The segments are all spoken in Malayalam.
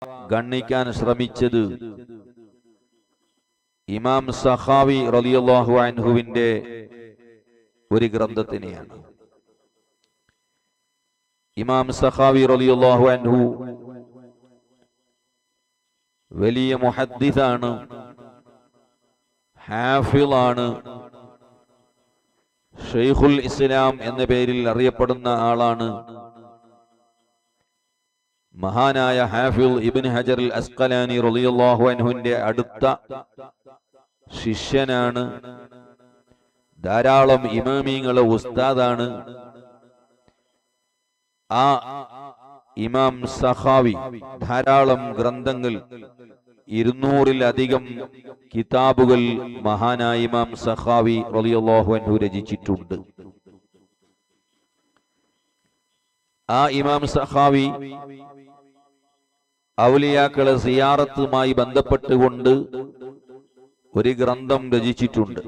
ഗണ്ണിക്കാൻ ശ്രമിച്ചത് ഇമാം സഖാവി റളിയല്ലാഹു അൻഹുവിന്റെ ഒരു ഗ്രന്ഥത്തിനെയാണ്. ഇമാം സഖാവി റളിയല്ലാഹു അൻഹു വലിയ മുഹദ്ദിസാണ്, ഹാഫിളാണ്, ഷെയ്ഖുൽ ഇസ്ലാം എന്ന പേരിൽ അറിയപ്പെടുന്ന ആളാണ്. മഹാനായ ഹാഫിൾ ഇബ്നു ഹജർ അൽ അസ്ഖലാനി റളിയല്ലാഹു അൻഹുവിന്റെ അടുത്ത ശിഷ്യനാണ്. ധാരാളം ഇമാമിങ്ങളെ ഉസ്താദാണ്. ആ ഇമാം സഖാവി ധാരാളം ഗ്രന്ഥങ്ങൾ, 200-ലധികം കിതാബുകൾ മഹാനായ ഇമാം സഖാവി റളിയല്ലാഹു അൻഹു രചിച്ചിട്ടുണ്ട്. ആ ഇമാം സഖാവി ഔലിയാക്കളെ സിയാറത്തുമായി ബന്ധപ്പെട്ടുകൊണ്ട് ഒരു ഗ്രന്ഥം രചിച്ചിട്ടുണ്ട്.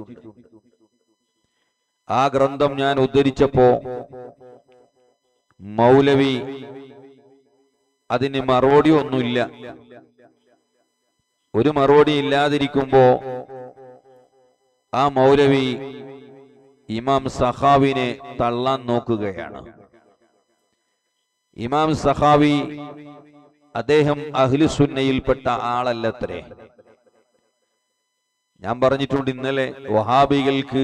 ആ ഗ്രന്ഥം ഞാൻ ഉദ്ധരിച്ചപ്പോ മൗലവി അതിന് മറുപടി ഒന്നുമില്ല. ഒരു മറുപടി ഇല്ലാതിരിക്കുമ്പോ ആ മൗലവി ഇമാം സഖാവിനെ തള്ളാൻ നോക്കുകയാണ്. ഇമാം സഖാവി അദ്ദേഹം അഹ്ലുസുന്നയിൽപ്പെട്ട ആളല്ലത്രേ. ഞാൻ പറഞ്ഞിട്ടുണ്ട് ഇന്നലെ, വഹാബികൾക്ക്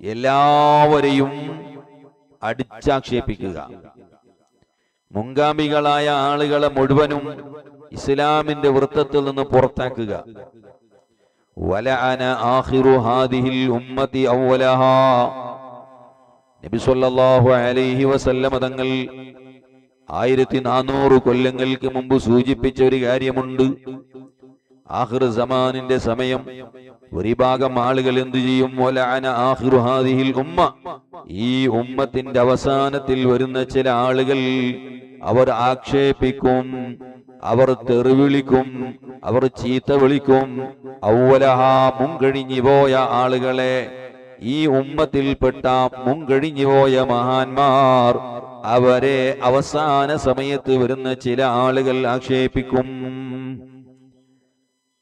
എല്ലാവരെയും അടിച്ചാക്ഷേപിക്കുക, മുൻഗാമികളായ ആളുകളെ മുഴുവനും ഇസ്ലാമിന്റെ വൃത്തത്തിൽ നിന്ന് പുറത്താക്കുക. വലഅന ആഖിറു ഹാദിഹിൽ ഉമ്മത്തി അവ്വലഹാ. നബി സല്ലല്ലാഹു അലൈഹി വസല്ലം തങ്ങൾ 1400 കൊല്ലങ്ങൾക്ക് മുമ്പ് സൂചിപ്പിച്ച ഒരു കാര്യമുണ്ട്. ആഖിർ സമാനിന്റെ സമയം ഒരു ഭാഗം ആളുകൾ എന്തു ചെയ്യും? വലഅന ആഖിറു ഹാദിഹിൽ ഉമ്മ. ഈ ഉമ്മത്തിന്റെ അവസാനത്തിൽ വരുന്ന ചില ആളുകൾ അവർ ആക്ഷേപിക്കും, അവർ തെറിവിളിക്കും, അവർ ചീത്ത വിളിക്കും. അവ്വലഹ, മുൻകഴിഞ്ഞു പോയ ആളുകളെ, ഈ ഉമ്മത്തിൽപ്പെട്ട മുൻകഴിഞ്ഞുപോയ മഹാന്മാർ, അവരെ അവസാന സമയത്ത് വരുന്ന ചില ആളുകൾ ആക്ഷേപിക്കും.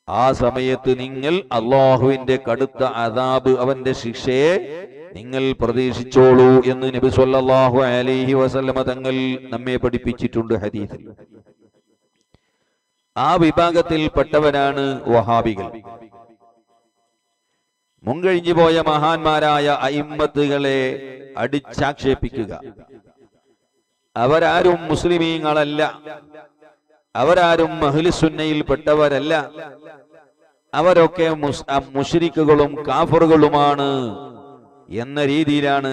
ആ സമയത്ത് നിങ്ങൾ അള്ളാഹുവിന്റെ കടുത്ത അദാബ്, അവന്റെ ശിക്ഷയെ നിങ്ങൾ പ്രതീക്ഷിച്ചോളൂ എന്ന് നബി സല്ലല്ലാഹു അലൈഹി വസല്ലമ തങ്ങൾ നമ്മെ പഠിപ്പിച്ചിട്ടുണ്ട് ഹദീസിൽ. ആ വിഭാഗത്തിൽപ്പെട്ടവരാണ് വഹാബികൾ. മുൻകഴിഞ്ഞു പോയ മഹാന്മാരായ അയിമ്മത്തുകളെ അടിച്ചാക്ഷേപിക്കുക. അവരാരും മുസ്ലിമീങ്ങളല്ല, അവരാരും അഹ്ലുസുന്നയിൽപ്പെട്ടവരല്ല, അവരൊക്കെ മുശ്രിക്കുകളും കാഫറുകളുമാണ് എന്ന രീതിയിലാണ്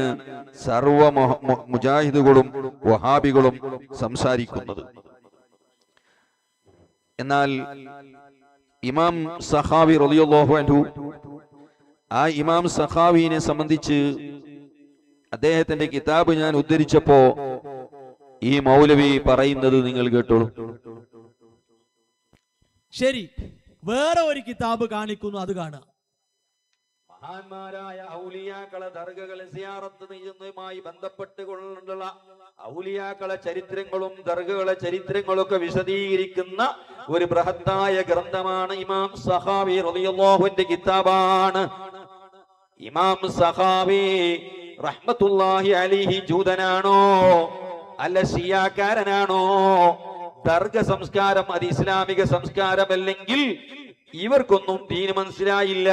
സർവ മുജാഹിദുകളും വഹാബികളും സംസാരിക്കുന്നത്. എന്നാൽ ഇമാം സഖാവി റളിയല്ലാഹു അൻഹു, ആ ഇമാം സഖാവിനെ സംബന്ധിച്ച് അദ്ദേഹത്തിന്റെ കിതാബ് ഞാൻ ഉദ്ധരിച്ചപ്പോ ഈ മൗലവി പറയുന്നത് നിങ്ങൾ കേട്ടോളൂ. ശരി, വേറെ ഒരു കിതാബ് കാണിക്കുന്നു, അത് കാണുക. മഹാന്മാരായ ഔലിയാക്കളെ ദർഗകളെ സിയാറത്ത് ചെയ്യുന്നതുമായി ബന്ധപ്പെട്ടുകൊണ്ടുള്ള ഔലിയാക്കളെ ചരിത്രങ്ങളും ദർഗകളെ ചരിത്രങ്ങളും ഒക്കെ വിശദീകരിക്കുന്ന ഒരു ബൃഹത്തായ ഗ്രന്ഥമാണ് ഇമാം സഖാവി റളിയല്ലാഹുവിന്റെ കിതാബാണ്. ഇമാം സഖാവി റഹ്മത്തുള്ളാഹി അലൈഹി ജൂതനാണോ അല്ല ഷിയാക്കാരനാണോ? ദർഗ സംസ്കാരം അത് ഇസ്ലാമിക സംസ്കാരമല്ലെങ്കിൽ ഇവർക്കൊന്നും ദീന് മനസ്സിലായില്ല,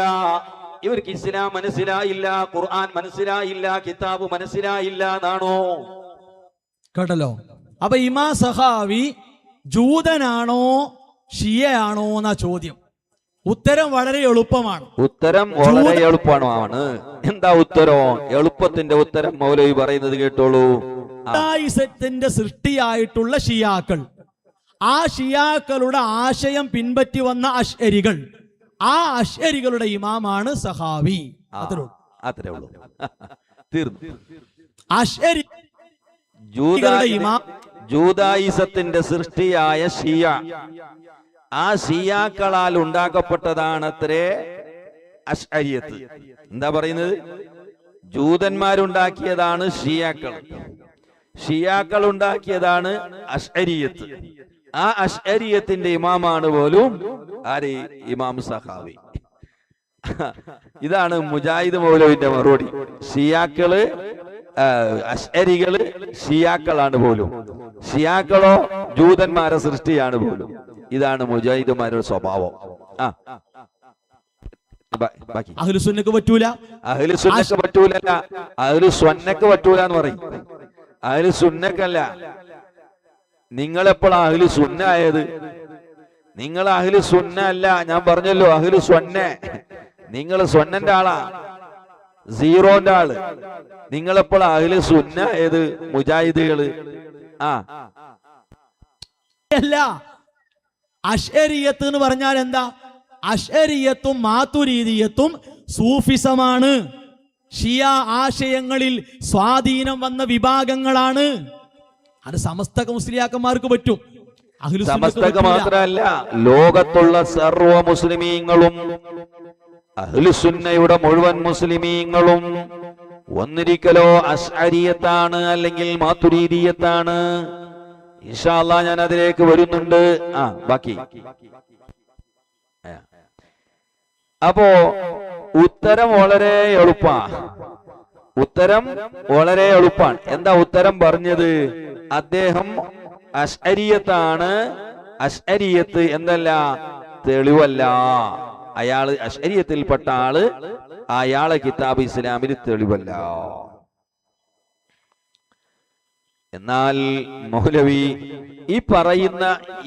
ഇവർക്ക് ഇസ്ലാം മനസ്സിലായില്ല, ഖുർആൻ മനസ്സിലായില്ല, കിതാബ് മനസ്സിലായില്ല എന്നാണോ? കേട്ടല്ലോ. അപ്പൊ ഇമാം സഖാവി ജൂതനാണോ ഷിയയാണോ എന്ന ചോദ്യം. ഉത്തരം വളരെ എളുപ്പമാണ്. ഉത്തരം വളരെ എളുപ്പമാണ്. എന്താ ഉത്തരം? എളുപ്പത്തിന്റെ ഉത്തരം മൗലവി പറയുന്നത് കേട്ടോളൂ. ത്തിന്റെ സൃഷ്ടിയായിട്ടുള്ള ഷിയാക്കൾ, ആ ഷിയാക്കളുടെ ആശയം പിൻപറ്റി വന്ന അശ്അരികൾ, ആ അശ്അരികളുടെ ഇമാമാണ് സഖാവി. അത്രേ ഉള്ളൂ, തീർന്നു. അശ്അരി ജൂദായിസത്തിന്റെ സൃഷ്ടിയായ ഷിയ, ആ ഷിയാക്കളാൽ ഉണ്ടാക്കപ്പെട്ടതാണത്രേ അശ്അരിയത്ത്. എന്താ പറയുന്നത്? ജൂതന്മാരുണ്ടാക്കിയതാണ് ഷിയാക്കൾ, ഷിയാക്കൾ ഉണ്ടാക്കിയതാണ് അശ്അരിയത്ത്. ആ അശ്അരിയത്തിന്റെ ഇമാമാണ് പോലും ആര്? ഇമാം സഖാവി. ഇതാണ് മുജാഹിദ് മൗലവിന്റെ മറുപടി. ഷിയാക്കള് അശ്അരികള് ഷിയാക്കളാണ് പോലും, ഷിയാക്കളോ ജൂതന്മാരെ സൃഷ്ടിയാണ് പോലും. ഇതാണ് മുജാഹിദുമാരുടെ സ്വഭാവം. ബാക്കി അഹ്ലുസുന്നക്ക് പറ്റൂല, അഹ്ലുസുന്നക്ക് പറ്റൂലല്ല, അഹ്ലുസ്വന്നക്ക് പറ്റൂല എന്ന് പറയും. അഹ്ലുസുന്നക്കല്ല. നിങ്ങളെപ്പോഴാ അഹ്ലുസുന്ന ആയത്? നിങ്ങൾ അഹ്ലുസുന്ന അല്ല, ഞാൻ പറഞ്ഞല്ലോ അഹ്ലുസ്വന്ന. നിങ്ങൾ സ്വന്നന്റെ ആളാ, സീറോന്റെ ആള്. നിങ്ങളെപ്പോഴാ അഹ്ലുസുന്ന ആയത്? മുജാഹിദുകള്. അല്ല, അശ്അരിയത്ത് എന്ന് പറഞ്ഞാൽ എന്താ? അശ്അരിയത്തും മാതുരീദിയത്തും സൂഫിസമാണ്. ഷിയ ആശയങ്ങളിൽ സ്വാധീനം വന്ന വിഭാഗങ്ങളാണ്. അത് സമസ്ത മുസ്ലിയാക്കന്മാർക്ക് പറ്റും, സമസ്തക്ക് മാത്രമല്ല ലോകത്തുള്ള സർവ മുസ്ലിമീങ്ങളും അഹ്ലുസുന്നയുടെ മുഴുവൻ മുസ്ലിമീങ്ങളും ഒന്നിരിക്കലോ അശ്അരിയത്താണ് അല്ലെങ്കിൽ മാതുരീദിയത്താണ്. ഇൻഷാ അല്ലാഹ് ഞാൻ അതിലേക്ക് വരുന്നുണ്ട്. ബാക്കി അപ്പോ ഉത്തരം വളരെ എളുപ്പമാണ്. ഉത്തരം വളരെ എളുപ്പമാണ്. എന്താ ഉത്തരം പറഞ്ഞത്? അദ്ദേഹം അശ്അരിയത്താണ്. അശ്അരിയത്ത് എന്നല്ല, തെളിവല്ല. അയാള് അശ്അരിയത്തിൽപ്പെട്ട ആള്, അയാളെ കിതാബ് ഇസ്ലാമിൽ തെളിവല്ല. എന്നാൽ മൗലവി ഈ പറയുന്ന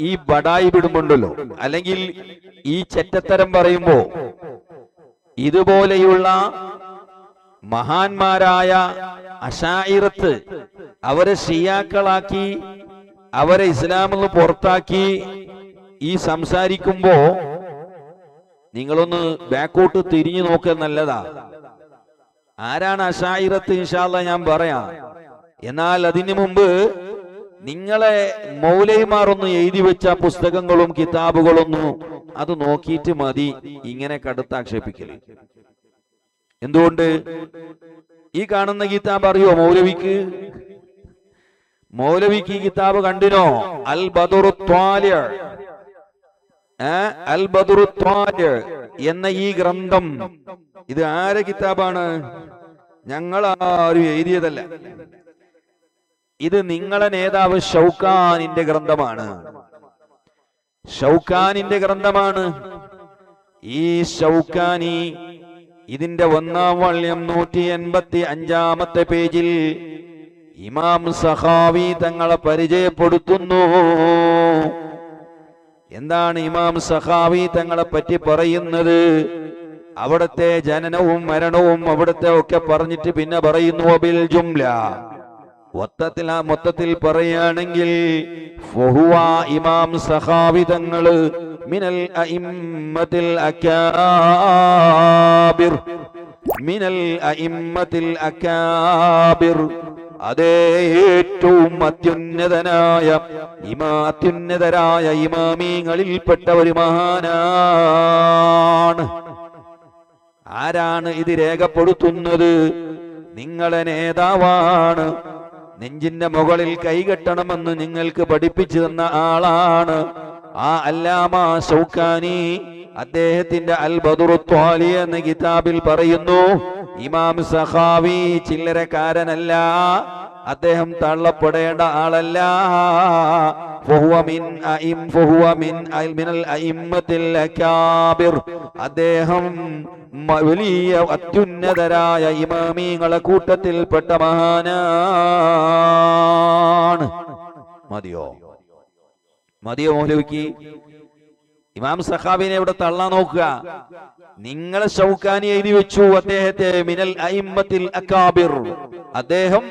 ഈ ബടായി വിടുമുണ്ടല്ലോ, അല്ലെങ്കിൽ ഈ ചെറ്റത്തരം പറയുമ്പോ ഇതുപോലെയുള്ള മഹാന്മാരായ അശായിറത്ത് അവരെ ഷിയാക്കളാക്കി, അവരെ ഇസ്ലാമിൽ നിന്ന് പുറത്താക്കി ഈ സംസാരിക്കുമ്പോ നിങ്ങളൊന്ന് ബാക്കോട്ട് തിരിഞ്ഞു നോക്കുക നല്ലതാ. ആരാണ് അശായിറത്ത്? ഇൻഷാ അല്ലാഹ് ഞാൻ പറയാം. എന്നാൽ അതിനു മുമ്പ് നിങ്ങളെ മൗലൈമാർ ഒന്ന് എഴുതി വെച്ച പുസ്തകങ്ങളും കിതാബുകളൊന്നും അത് നോക്കിയിട്ട് മതി ഇങ്ങനെ കടുത്താക്ഷേപിക്കല്. എന്തുകൊണ്ട്? ഈ കാണുന്ന കിതാബ് അറിയോ മൗലവിക്ക്? മൗലവിക്ക് ഈ കിതാബ് കണ്ടിനോ? അൽ ബദറു ത്വാലിഅ, അൽ ബദറു ത്വാലിഅ എന്ന ഈ ഗ്രന്ഥം ഇത് ആരെ കിതാബാണ്? ഞങ്ങൾ ആരും എഴുതിയതല്ല. ഇത് നിങ്ങളെ നേതാവ് ഷൗക്കാനിന്റെ ഗ്രന്ഥമാണ്. ഷൗക്കാനിന്റെ ഗ്രന്ഥമാണ്. ഈ ഷൗക്കാനി ഇതിന്റെ 1-ാം വാള്യം 185-ാമത്തെ പേജിൽ ഇമാം സഖാവി തങ്ങളെ പരിചയപ്പെടുത്തുന്നു. എന്താണ് ഇമാം സഖാവി തങ്ങളെ പറ്റി പറയുന്നത്? അവിടുത്തെ ജനനവും മരണവും അവിടുത്തെ ഒക്കെ പറഞ്ഞിട്ട് പിന്നെ പറയുന്നു ബിൽ ജുംല, മൊത്തത്തിൽ പറയുകയാണെങ്കിൽ ഫഹുവ ഇമാം സഖാവി തങ്ങള് മിനൽ അഇമ്മത്തിൽ അകാബിർ, മിനൽ അഇമ്മത്തിൽ അകാബിർ, അതേ ഏറ്റവും അത്യുന്നതരായ ഇമാമീങ്ങളിൽപ്പെട്ട ഒരു മഹാനാണ്. ആരാണ് ഇത് രേഖപ്പെടുത്തുന്നത്? നിങ്ങളെ നേതാവാണ്. നെഞ്ചിന്റെ മുകളിൽ കൈകെട്ടണമെന്ന് നിങ്ങൾക്ക് പഠിപ്പിച്ചു തന്ന ആളാണ് ആ അല്ലാമ ഷൗക്കാനി. അദ്ദേഹത്തിന്റെ അൽ ബദറു ത്വാലി എന്ന കിതാബിൽ പറയുന്നു, ഇമാം സഖാവി ചില്ലറക്കാരനല്ല, അദ്ദേഹം തള്ളപ്പെടേണ്ട ആളല്ല. അദ്ദേഹം വലിയ അത്യുന്നതരായ ഇമാമീങ്ങളെ കൂട്ടത്തിൽപ്പെട്ട മഹാനാണ്. മതിയോ മൗലവിക്ക്? ഇമാം സഖാബിനെ ഇവിടെ തള്ളാൻ നോക്കുക. നിങ്ങളെ ഷൗക്കാനി എഴുതി വെച്ചു അദ്ദേഹത്തെ മിനൽ അഇമ്മത്തിൽ അകാബിർ. അദ്ദേഹം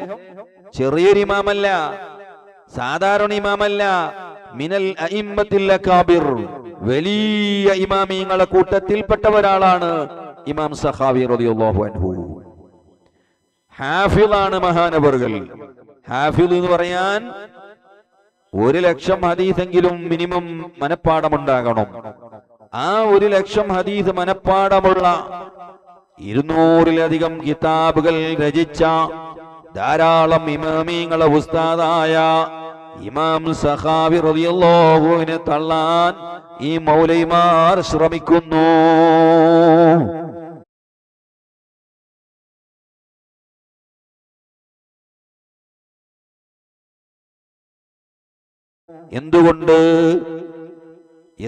ചെറിയൊരു ഇമാമല്ല, സാധാരണ ഇമാമല്ല. മിനൽ അഇമ്മത്തിൽ അകാബിർ, വലിയ ഇമാമീങ്ങളെ കൂട്ടത്തിൽപ്പെട്ട ഒരാളാണ് ഇമാം സഖാവി റളിയല്ലാഹു അൻഹു. ഹാഫിളാണ് മഹാനവറുകൾ. ഹാഫിൾ എന്ന് പറയാൻ 1,00,000 ഹദീസെങ്കിലും മിനിമം മനപ്പാടമുണ്ടാകണം. ആ 1,00,000 ഹദീസ് മനപ്പാടമുള്ള 200-ലധികം കിതാബുകൾ രചിച്ച ധാരാളം ഇമാമീങ്ങളെ ഉസ്താദായ ഇമാം സഖാവി റളിയല്ലാഹു അൻഹു തള്ളാൻ ഈ മൗലവിമാർ ശ്രമിക്കുന്നു.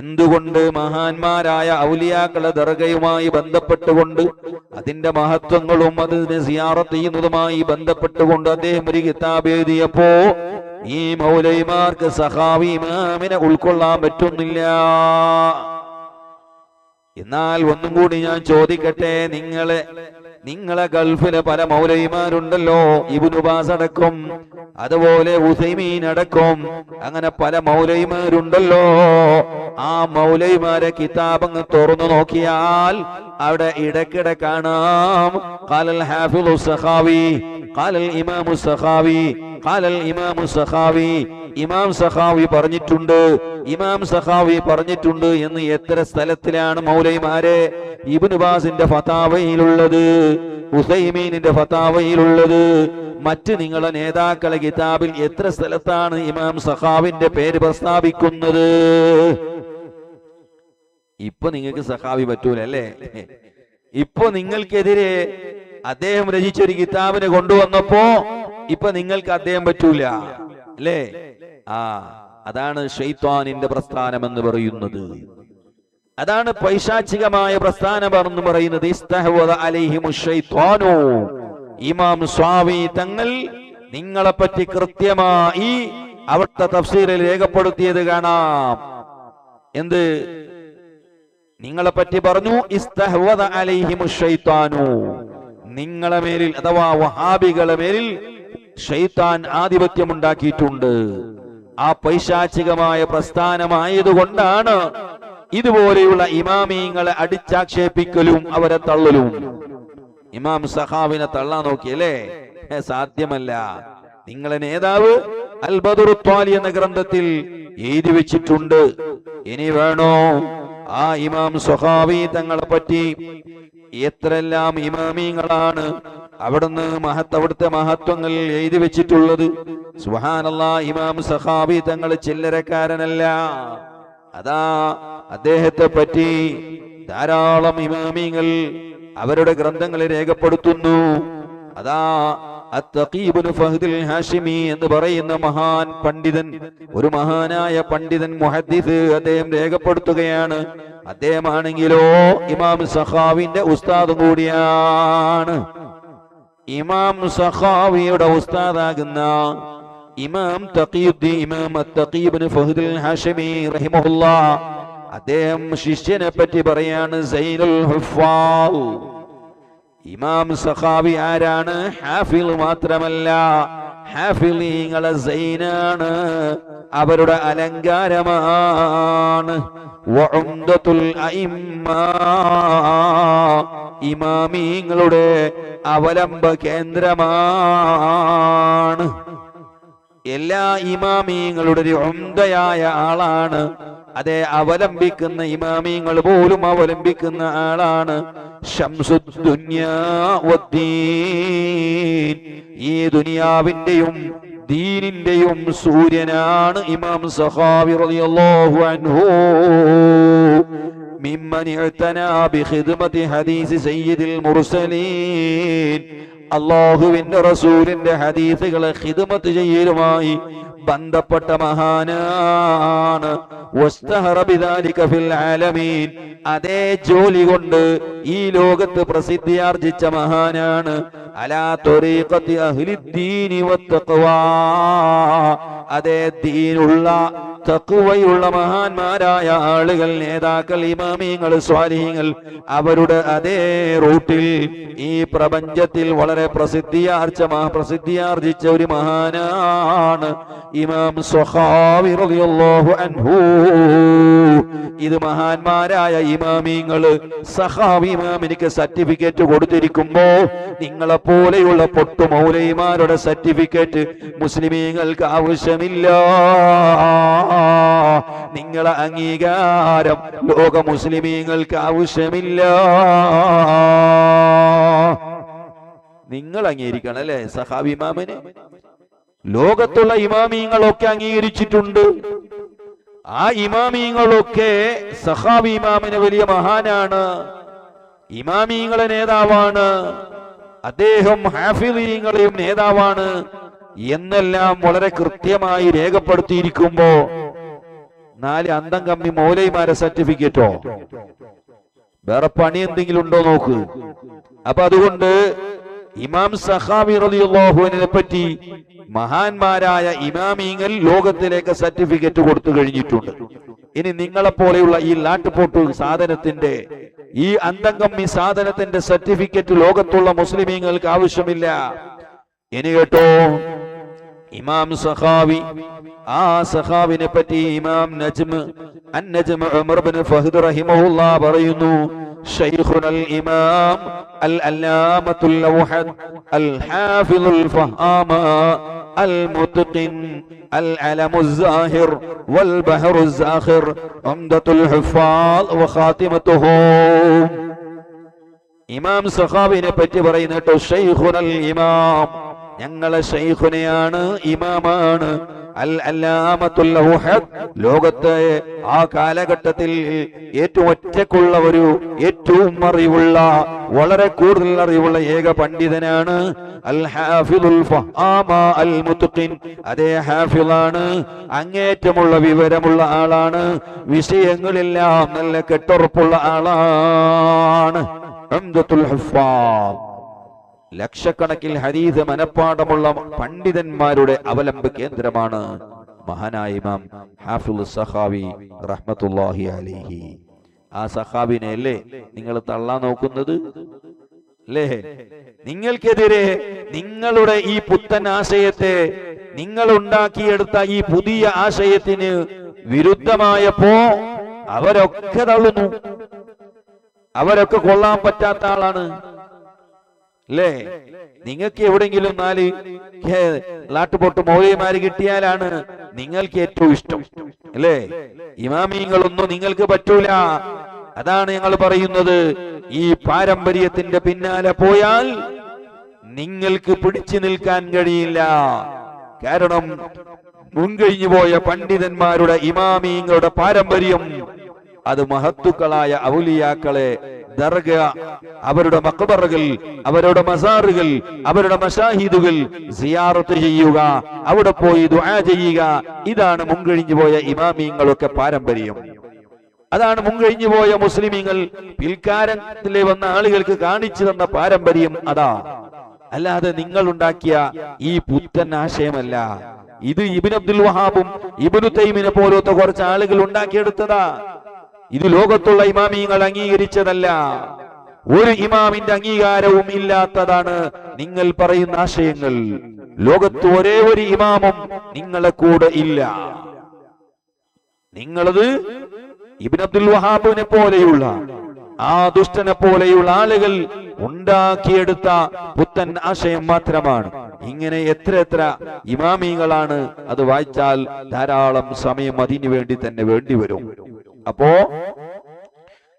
എന്തുകൊണ്ട് മഹാന്മാരായ ഔലിയാക്കളെ ദർഗയുമായി ബന്ധപ്പെട്ടുകൊണ്ട് അതിന്റെ മഹത്വങ്ങളും അതിനെ സിയാറത്ത് ചെയ്യുന്നതുമായി ബന്ധപ്പെട്ടുകൊണ്ട് അദ്ദേഹം ഒരു കിതാബ് എഴുതിയപ്പോ ഈ മൗലവിമാർക്ക് സഖാവി ഇമാമിനെ ഉൾക്കൊള്ളാൻ പറ്റുന്നില്ല. എന്നാൽ ഒന്നും കൂടി ഞാൻ ചോദിക്കട്ടെ, നിങ്ങളെ ഗൾഫിലെ പല മൗലവിമാരുണ്ടല്ലോ, ഇബ്നു ബാസ് അടക്കം, അതുപോലെ ഉസൈമീൻ അടക്കം, അങ്ങനെ പല മൗലവിമാരുണ്ടല്ലോ. ആ മൗലവിമാരെ കിതാബങ്ങ് തുറന്നു നോക്കിയാൽ അവിടെ ഇടയ്ക്കിടെ കാണാം ഖാലൽ ഹാഫിളു സഖാവി, ഖാലൽ ഇമാമു സഖാവി, ഖാലൽ ഇമാമു സഖാവി, ഇമാം സഖാവി പറഞ്ഞിട്ടുണ്ട്, ഇമാം സഖാവി പറഞ്ഞിട്ടുണ്ട് എന്ന് എത്ര സ്ഥലത്തിലാണ് മൗലവിമാരെ ഇബ്നു ബാസിന്റെ ഫതാവയിലുള്ളത്, ഉസൈമീനിന്റെ ഫതാവയിലുള്ളത്, മറ്റ് നിങ്ങളെ നേതാക്കളെ കിതാബിൽ എത്ര സ്ഥലത്താണ് ഇമാം സഖാവിന്റെ പേര് പ്രസ്താവിക്കുന്നത്? ഇപ്പൊ നിങ്ങൾക്ക് സഖാവി പറ്റൂല അല്ലേ? ഇപ്പൊ നിങ്ങൾക്കെതിരെ അദ്ദേഹം രചിച്ചൊരു കിതാബിനെ കൊണ്ടുവന്നപ്പോ ഇപ്പൊ നിങ്ങൾക്ക് അദ്ദേഹം പറ്റൂല അല്ലേ? അതാണ് ശൈത്വാനിന്റെ പ്രസ്ഥാനം എന്ന് പറയുന്നത്. അതാണ് പൈശാചികമായ പ്രസ്ഥാനം എന്ന് പറയുന്നത്. ഇസ്തഹവദ അലൈഹിമുശ് ശൈത്വാനു. ഇമാം സ്വാമി തങ്ങൾ നിങ്ങളെപ്പറ്റി കൃത്യമായി അവിടുത്തെ തഫ്സീറിൽ രേഖപ്പെടുത്തിയത് കാണാം. എന്ത് നിങ്ങളെപ്പറ്റി പറഞ്ഞു? ഇസ്തഹവദ അലൈഹിമുശ് ശൈത്വാനു. നിങ്ങളെ മേലിൽ അഥവാ വഹാബികളെ മേലിൽ ശൈത്താൻ ആധിപത്യമുണ്ടാക്കിയിട്ടുണ്ട്. ആ പൈശാചികമായ പ്രസ്ഥാനമായതുകൊണ്ടാണ് ഇതുപോലെയുള്ള ഇമാമീങ്ങളെ അടിച്ചാക്ഷേപിക്കലും അവരെ തള്ളലും. ഇമാം സഖാവിനെ തള്ളാൻ നോക്കിയല്ലേ? സാധ്യമല്ല. നിങ്ങളെ നേതാവ് അൽ ബദറു ത്വാലി എന്ന ഗ്രന്ഥത്തിൽ എഴുതി വെച്ചിട്ടുണ്ട്. ഇനി വേണോ ആ ഇമാം സഖാവി തങ്ങളെ പറ്റി എത്രയെല്ലാം ഇമാമീങ്ങളാണ് അവിടുന്ന് അവിടുത്തെ മഹത്വങ്ങൾ എഴുതി വെച്ചിട്ടുള്ളത്. സുബ്ഹാനല്ലാഹ്, ഇമാം സഖാവി തങ്ങൾ ചില്ലരക്കാരനല്ല. അതാ അദ്ദേഹത്തെ പറ്റി ധാരാളം ഇമാമീങ്ങൾ അവരുടെ ഗ്രന്ഥങ്ങളിൽ രേഖപ്പെടുത്തുന്നു. അതാ അത്തഖീബുൻ ഫഹ്ദുൽ ഹാഷിമി എന്ന് പറയുന്ന മഹാൻ പണ്ഡിതൻ, ഒരു മഹാനായ പണ്ഡിതൻ മുഹദ്ദിസ്, അദ്ദേഹം രേഖപ്പെടുത്തുകയാണ്. അദ്ദേഹമാണെങ്കിലോ ഇമാം സഖാവിന്റെ ഉസ്താദും കൂടിയാണ്. ഇമാം സഖാവിയുടെ ഉസ്താദാകുന്ന ഇമാം തഖിയുദ്ദീൻ ഇമാം അത്തഖീബുൻ ഫഹ്ദുൽ ഹാഷിമി റഹിമഹുല്ലാഹ്, അദ്ദേഹം ശിഷ്യനെ പറ്റി പറയാണ് സൈനുൽ ഹുഫാൽ. ഇമാം സഖാവി ആരാണ്? ഹാഫിൽ മാത്രമല്ല, ഹാഫിളീങ്ങളെ സൈനാണ്, അവരുടെ അലങ്കാരമാണ്. വഉംദത്തുൽ അഇമ്മ, ഇമാമീങ്ങളുടെ അവലംബ കേന്ദ്രമാണ്. എല്ലാ ഇമാമീങ്ങളുടെ ഒരു ഉംദയായ ആളാണ്. അതെ, അവലംബിക്കുന്ന ഇമാമീങ്ങൾ പോലും അവലംബിക്കുന്ന ആളാണ്. ശംസുദ്ദുനിയാ വദ്ദീൻ, ഈ ദുനിയാവിന്റെയും ദീനിന്റെയും സൂര്യനാണ് ഇമാം സഖാവി റളിയല്ലാഹു അൻഹു. മിമ്മൻ ഇഅ്തനാ ബിഖിദ്മതി ഹദീസ് സയ്യിദുൽ മുർസലീൻ, അല്ലാഹുവിന്റെ റസൂലിന്റെ ഹദീസുകളെ ഖിദ്മത്ത് ചെയ്യലുമായി ബന്ധപ്പെട്ട മഹാനാണ്. വസ്തഹറ ബിദാലിക ഫിൽ ആലമീൻ, അതേ ജോലി കൊണ്ട് ഈ ലോകത്ത് പ്രസിദ്ധിയാർജിച്ച മഹാനാണ്. അലാ ത്വരീഖത്തി അഹ്ലിദ്ദീനി വത്തഖ്വാ, അതേ ദീനുള്ള തഖ്വയുള്ള മഹാന്മാരായ ആളുകൾ, നേതാക്കൾ, ഇമാമീങ്ങൾ, സ്വാലിഹീങ്ങൾ, അവരുടെ അതേ റൂട്ടിൽ ഈ പ്രപഞ്ചത്തിൽ വളരെ പ്രസിദ്ധിയാർജിച്ച ഒരു മഹാനാണ് ഇമാം സഖാവി റളിയല്ലാഹു അൻഹു. ഇത് മഹാന്മാരായ ഇമാമീങ്ങള് സഖാവി ഇമാമിനിക്ക് സർട്ടിഫിക്കറ്റ് കൊടുത്തിരിക്കുമ്പോ നിങ്ങളെ പോലെയുള്ള പൊട്ടു മൗലവിമാരുടെ സർട്ടിഫിക്കറ്റ് മുസ്ലിമീങ്ങൾക്ക് ആവശ്യമില്ല. നിങ്ങളെ അംഗീകാരം ലോക മുസ്ലിമീങ്ങൾക്ക് ആവശ്യമില്ല. നിങ്ങൾ അംഗീകരിക്കണം അല്ലേ സഖാവി ഇമാമിനെ? ലോകത്തുള്ള ഇമാമിയങ്ങളൊക്കെ അംഗീകരിച്ചിട്ടുണ്ട്. ആ ഇമാമിയങ്ങളൊക്കെ സഹാബി ഇമാമിന് വലിയ മഹാനാണ്, ഇമാമിയങ്ങളെ നേതാവാണ്, അദ്ദേഹം ഹാഫിളീങ്ങളെയും നേതാവാണ് എന്നെല്ലാം വളരെ കൃത്യമായി രേഖപ്പെടുത്തിയിരിക്കുമ്പോ 4 അന്തം കമ്മി മൗലൈമാരെ സർട്ടിഫിക്കറ്റോ വേറെ പണി എന്തെങ്കിലും ഉണ്ടോ നോക്ക്. അപ്പൊ അതുകൊണ്ട് ഇമാം സഖാവി റളിയല്ലാഹു അൻഹുവിനെ പറ്റി മഹാന്മാരായ ഇമാമിങ്ങൾ ലോകത്തിലേക്ക് സർട്ടിഫിക്കറ്റ് കൊടുത്തു കഴിഞ്ഞിട്ടുണ്ട്. ഇനി നിങ്ങളെപ്പോലെയുള്ള ഈ ലാട്ടുപോട്ട് സാധനത്തിന്റെ, ഈ അന്തം കമ്മി സാധനത്തിന്റെ സർട്ടിഫിക്കറ്റ് ലോകത്തുള്ള മുസ്ലിമീങ്ങൾക്ക് ആവശ്യമില്ല. ഇനി കേട്ടോ, ഇമാം സഖാവി, ആ സഖാവിനെ പറ്റി ഇമാം നജ്മ് ഉമർ ഇബ്നു ഫഹദ് റഹിമഹുല്ലാഹ് പറയുന്നു, شيخنا الإمام العلامة الأوحد الحافظ الفهام المتقن العلم الزاهر والبحر الزاخر عمدة الحفاظ وخاتمته. ഇമാം സഖാവിനെ പറ്റി പറയുന്നത് ഷൈഖുനൽ ഇമാം, ഞങ്ങളെ ഷൈഖുനെയാണ്, ഇമാമാണ്. അൽ അല്ലാമത്തുൽ ഔഹദ്, ലോകത്തെ ആ കാലഘട്ടത്തിൽ ഏറ്റവും ഒറ്റക്കുള്ള ഒരു, ഏറ്റവും അറിവുള്ള, വളരെ കൂടുതൽ അറിവുള്ള ഏക പണ്ഡിതനാണ്. അൽ ഹാഫിദുൽ ഫഹാമ അൽ മുത്ഖിൻ, അതേ ഹാഫിളാണ്, അങ്ങേറ്റമുള്ള വിവരമുള്ള ആളാണ്, വിഷയങ്ങളെല്ലാം നല്ല കെട്ടുറപ്പുള്ള ആളാണ്. ഉംദത്തുൽ ഹുഫാദ്, ലക്ഷക്കണക്കിൽ ഹദീസ് മനപ്പാഠമുള്ള പണ്ഡിതന്മാരുടെ അവലംബ കേന്ദ്രമാണ് മഹാനായ ഇമാം ഹാഫിള് സഖാവി റഹ്മത്തുള്ളാഹി അലൈഹി. ആ സഖാവിനെ അല്ലേ നിങ്ങൾ തള്ളാൻ നോക്കുന്നത്? അല്ലേ? നിങ്ങൾക്കെതിരെ നിങ്ങളുടെ ഈ പുത്തൻ ആശയത്തെ, നിങ്ങൾ ഉണ്ടാക്കിയെടുത്ത ഈ പുതിയ ആശയത്തിന് വിരുദ്ധമായപ്പോ അവരൊക്കെ തള്ളുന്നു. അവരൊക്കെ കൊള്ളാൻ പറ്റാത്ത ആളാണ്. അല്ലേ? നിങ്ങൾക്ക് എവിടെങ്കിലും 4 ലാട്ടുപൊട്ട് മൗലവിമാര് കിട്ടിയാലാണ് നിങ്ങൾക്ക് ഏറ്റവും ഇഷ്ടം. അല്ലേ? ഇമാമിങ്ങളൊന്നും നിങ്ങൾക്ക് പറ്റൂല. അതാണ് ഞങ്ങൾ പറയുന്നത്, ഈ പാരമ്പര്യത്തിന്റെ പിന്നാലെ പോയാൽ നിങ്ങൾക്ക് പിടിച്ചു നിൽക്കാൻ കഴിയില്ല. കാരണം മുൻകഴിഞ്ഞു പോയ പണ്ഡിതന്മാരുടെ, ഇമാമിങ്ങളുടെ പാരമ്പര്യം അത് മഹത്തുക്കളായ ഔലിയാക്കളെ ദർഗ, അവരുടെ മഖബറുകൾ, അവരുടെ മസാറുകൾ, അവരുടെ മശാഹിദുകൾ സിയാറത്ത് ചെയ്യുക, അവിടെ പോയി ദുആ ചെയ്യുക. ഇതാണ് മുൻകഴിഞ്ഞു പോയ ഇമാമിങ്ങളൊക്കെ പാരമ്പര്യം. അതാണ് മുൻകഴിഞ്ഞു പോയ മുസ്ലിമീങ്ങൾ പിൽക്കാലത്തിലെ വന്ന ആളുകൾക്ക് കാണിച്ചു തന്ന പാരമ്പര്യം. അതാ, അല്ലാതെ നിങ്ങൾ ഉണ്ടാക്കിയ ഈ പുത്തൻ ആശയമല്ല. ഇത് ഇബ്നു അബ്ദുൽ വഹാബും ഇബ്നു തൈമിനെ പോലത്തെ കുറച്ച് ആളുകൾ ഉണ്ടാക്കിയെടുത്തതാ. ഇത് ലോകത്തുള്ള ഇമാമിങ്ങൾ അംഗീകരിച്ചതല്ല. ഒരു ഇമാമിന്റെ അംഗീകാരവും ഇല്ലാത്തതാണ് നിങ്ങൾ പറയുന്ന ആശയങ്ങൾ. ലോകത്ത് ഒരേ ഒരു ഇമാമും നിങ്ങളെ കൂടെ ഇല്ല. നിങ്ങളത് ഇബ്നു അബ്ദുൽ വഹാബിനെ പോലെയുള്ള, ആ ദുഷ്ടനെ പോലെയുള്ള ആളുകൾ ഉണ്ടാക്കിയെടുത്ത പുത്തൻ ആശയം മാത്രമാണ്. ഇങ്ങനെ എത്ര ഇമാമികളാണ്. അത് വായിച്ചാൽ ധാരാളം സമയം അതിനു വേണ്ടി തന്നെ വേണ്ടിവരും. അപ്പോ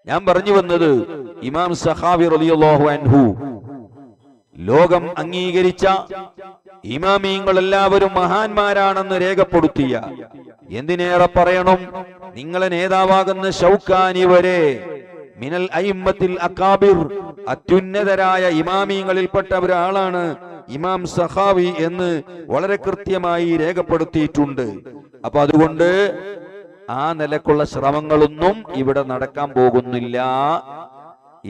ഞാൻ പറഞ്ഞു വന്നത്, ഇമാം സഖാവി റളിയല്ലാഹു അൻഹു ലോകം അംഗീകരിച്ച ഇമാമിങ്ങൾ എല്ലാവരും മഹാന്മാരാണെന്ന് രേഖപ്പെടുത്തിയ, എന്തിനേറെ പറയണം, നിങ്ങളെ നേതാവാകുന്ന ശൗക്കാനി വരെ മിനൽ അയിമ്മത്തിൽ അക്കാബിർ, അത്യുന്നതരായ ഇമാമിങ്ങളിൽപ്പെട്ട ഒരാളാണ് ഇമാം സഖാവി എന്ന് വളരെ കൃത്യമായി രേഖപ്പെടുത്തിയിട്ടുണ്ട്. അപ്പൊ അതുകൊണ്ട് ആ നിലക്കുള്ള ശ്രമങ്ങളൊന്നും ഇവിടെ നടക്കാൻ പോകുന്നില്ല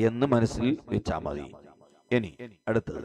എന്ന് മനസ്സിൽ വെച്ചാൽ മതി. ഇനി അടുത്തത്